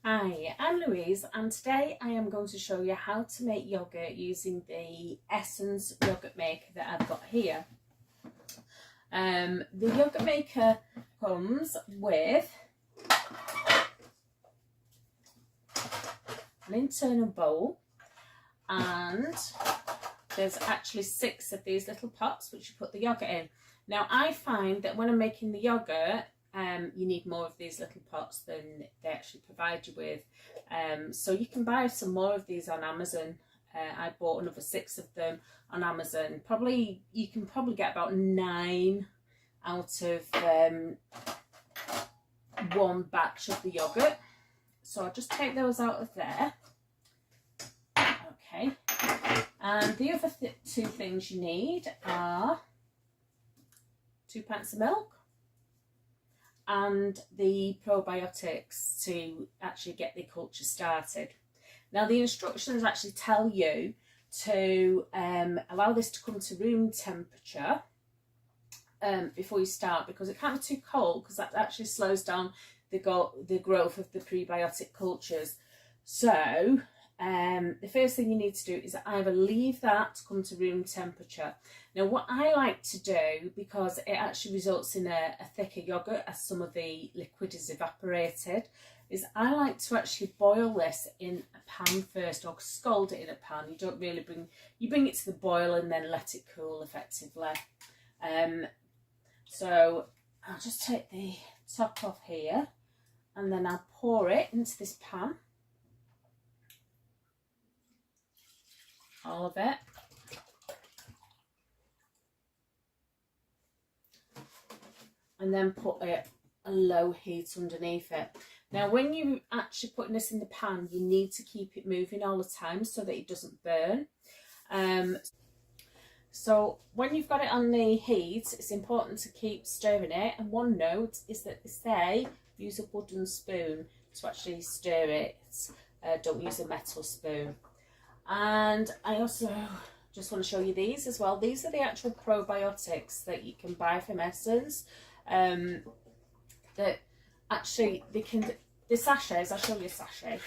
Hi, I'm Louise and today I am going to show you how to make yoghurt using the Essence yogurt maker that I've got here. The yogurt maker comes with an internal bowl, and there's actually 6 of these little pots which you put the yoghurt in. Now I find that when I'm making the yoghurt, you need more of these little pots than they actually provide you with. So you can buy some more of these on Amazon. I bought another 6 of them on Amazon. You can probably get about 9 out of one batch of the yoghurt. So I'll just take those out of there. Okay. And the other 2 things you need are 2 pints of milk and the probiotics to actually get the culture started. Now the instructions actually tell you to allow this to come to room temperature before you start, because it can't be too cold, because that actually slows down the growth of the prebiotic cultures. So the first thing you need to do is either leave that to come to room temperature. Now what I like to do, because it actually results in a thicker yoghurt as some of the liquid is evaporated, is I like to actually boil this in a pan first, or scald it in a pan. You don't really bring it to the boil and then let it cool effectively. So I'll just take the top off here and then I'll pour it into this pan. All of it. And then put it a low heat underneath it. Now when you actually putting this in the pan, you need to keep it moving all the time so that it doesn't burn. So when you've got it on the heat, it's important to keep stirring it. And one note is that they say use a wooden spoon to actually stir it. Don't use a metal spoon. And I also just want to show you these as well. These are the actual probiotics that you can buy from Essence. That actually the sachets, I'll show you a sachet.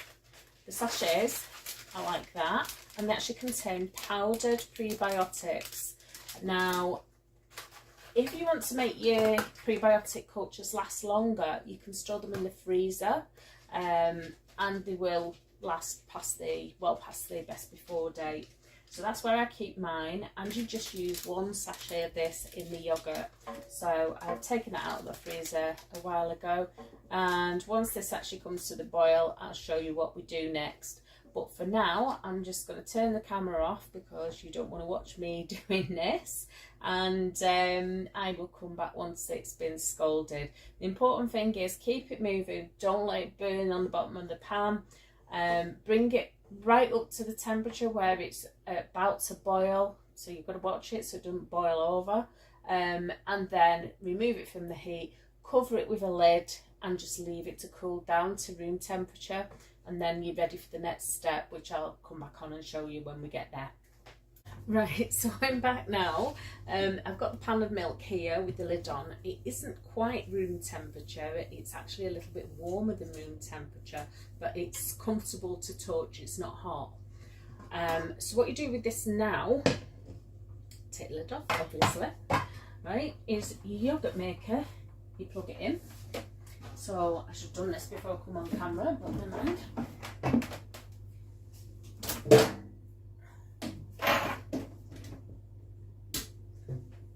The sachets are like that, and they actually contain powdered prebiotics. Now, if you want to make your prebiotic cultures last longer, you can store them in the freezer, and they will last past the best before date. So that's where I keep mine, and you just use 1 sachet of this in the yoghurt. So I've taken it out of the freezer a while ago, and once this actually comes to the boil, I'll show you what we do next. But for now, I'm just going to turn the camera off because you don't want to watch me doing this, and I will come back once it's been scalded. The important thing is keep it moving, don't let it burn on the bottom of the pan. Bring it right up to the temperature where it's about to boil, so you've got to watch it so it doesn't boil over, and then remove it from the heat, cover it with a lid and just leave it to cool down to room temperature, and then you're ready for the next step, which I'll come back on and show you when we get there. Right, so I'm back now. I've got the pan of milk here with the lid on. It isn't quite room temperature, it's actually a little bit warmer than room temperature, but it's comfortable to touch, it's not hot. So what you do with this now, take the lid off obviously, right, is your yoghurt maker, you plug it in. So I should have done this before I come on camera, but never mind.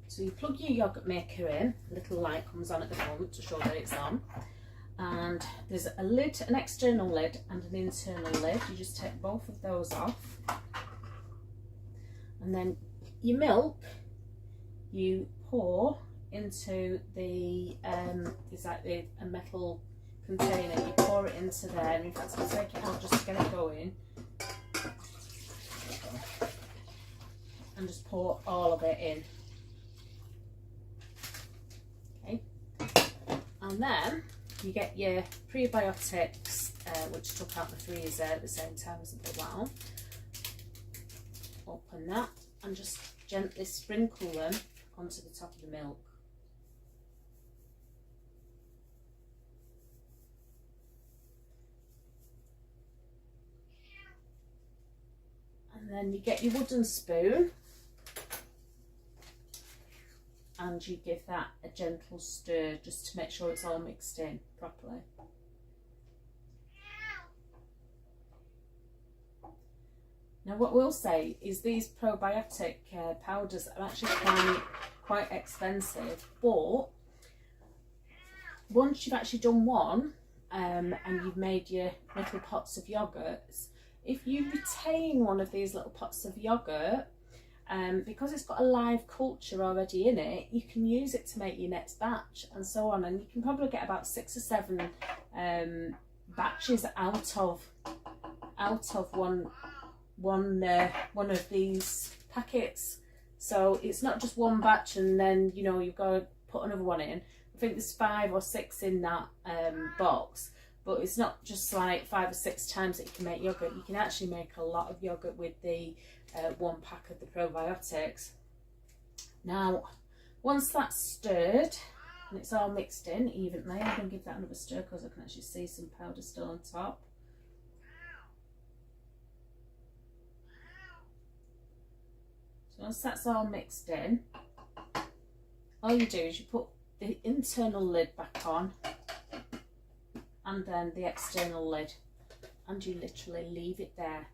So you plug your yoghurt maker in, a little light comes on at the front to show that it's on, and there's a lid, an external lid and an internal lid. You just take both of those off, and then your milk you pour into the it's like a metal container. You pour it into there, and in fact I'll take it out just to get it going, and just pour all of it in. Okay, and then you get your prebiotics, which I took out the freezer at the same time as I put that on. Open that and just gently sprinkle them onto the top of the milk. And then you get your wooden spoon and you give that a gentle stir just to make sure it's all mixed in properly. Now what we'll say is these probiotic powders are actually quite expensive, but once you've actually done one and you've made your little pots of yogurts, if you retain one of these little pots of yogurt, because it's got a live culture already in it, you can use it to make your next batch and so on, and you can probably get about 6 or 7 batches out of one of these packets. So it's not just one batch and then you've got to put another one in. I think there's 5 or 6 in that box, but it's not just like 5 or 6 times that you can make yogurt. You can actually make a lot of yogurt with the 1 pack of the probiotics. Now once that's stirred and it's all mixed in evenly, I'm going to give that another stir because I can actually see some powder still on top. So once that's all mixed in, all you do is you put the internal lid back on and then the external lid, and you literally leave it there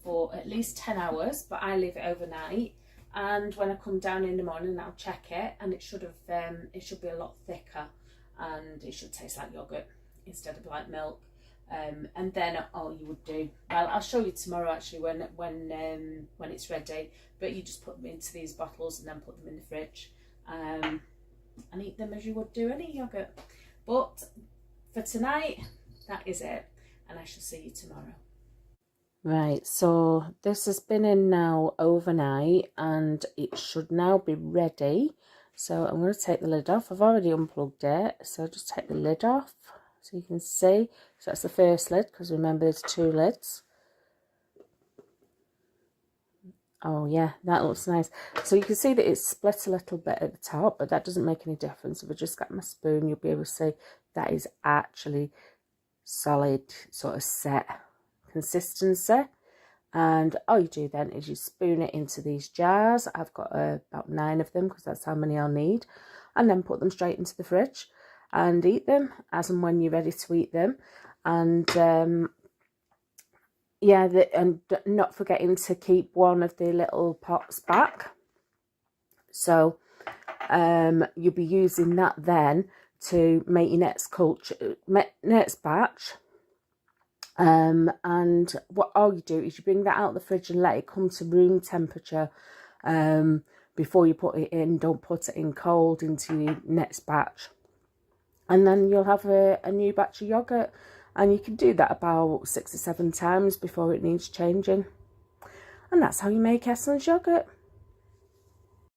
for at least 10 hours, but I leave it overnight, and when I come down in the morning I'll check it, and it should be a lot thicker and it should taste like yogurt instead of like milk. And then all you would do, well, I'll show you tomorrow actually when it's ready, but you just put them into these bottles and then put them in the fridge and eat them as you would do any yogurt. But for tonight, that is it, and I shall see you tomorrow. Right, so this has been in now overnight and it should now be ready. So I'm going to take the lid off. I've already unplugged it, so just take the lid off so you can see. So that's the first lid, because remember there's 2 lids. Oh yeah, that looks nice. So you can see that it's split a little bit at the top, but that doesn't make any difference. If I just get my spoon, you'll be able to see that is actually solid, sort of set consistency. And all you do then is you spoon it into these jars. I've got about 9 of them because that's how many I'll need, and then put them straight into the fridge and eat them as and when you're ready to eat them. And yeah, and not forgetting to keep one of the little pots back. So you'll be using that then to make your next batch. And what all you do is you bring that out of the fridge and let it come to room temperature before you put it in. Don't put it in cold into your next batch, and then you'll have a new batch of yogurt. And you can do that about 6 or 7 times before it needs changing. And that's how you make Essence yogurt.